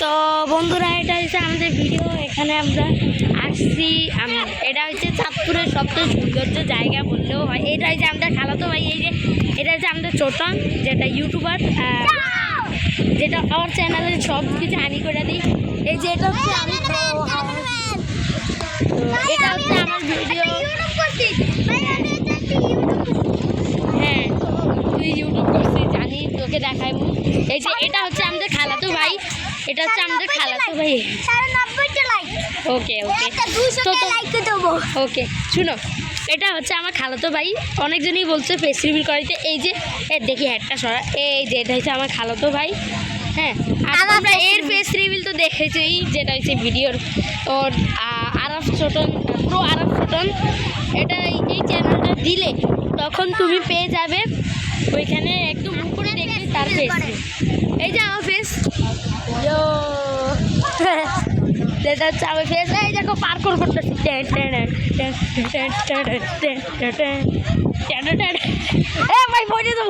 তো বন্ধুরা, এটা হচ্ছে আমাদের ভিডিও। এখানে আমরা আসছি, এটা হচ্ছে চাঁদপুরের সবচেয়ে সৌন্দর্য জায়গা বললেও হয়। এটা হচ্ছে আমাদের খালাতো ভাই। এই যে এটা হচ্ছে আমাদের ছোটন, যেটা ইউটিউবার, যেটা আমার চ্যানেলে সব কিছু হানি করে দিই। এই যে এটা হচ্ছে আমি, এটা হচ্ছে আমার ভিডিও। হ্যাঁ, তুই ইউটিউব করছিস জানি, তোকে দেখাই। এই যে এটা হচ্ছে আমাদের খালাতো ভাই, এটা হচ্ছে আমাদের খালাতো ভাই। ওকে ওকে ওকে, শুনো, এটা হচ্ছে আমার খালাতো ভাই। অনেকজনই বলছে ফেস রিভিল করাইতে। এই যে দেখি হ্যাটটা সরা, এই যে এটা হচ্ছে আমার খালাতো ভাই। হ্যাঁ, আমরা এর ফেস রিভিল তো দেখেছি, যেটা হচ্ছে ভিডিওর ওর আরাফ ছোটন, প্রো আরাফ ছোটন। এটা এই চ্যানেলটা দিলে তখন তুমি পেয়ে যাবে ওইখানে একদম উপরে দেখবি তার ফেস। এই যে আমার ফেস, যেটা হচ্ছে আমার ফেস। এই দেখো পার্কর করতেছি, ভাই বলে দেবো।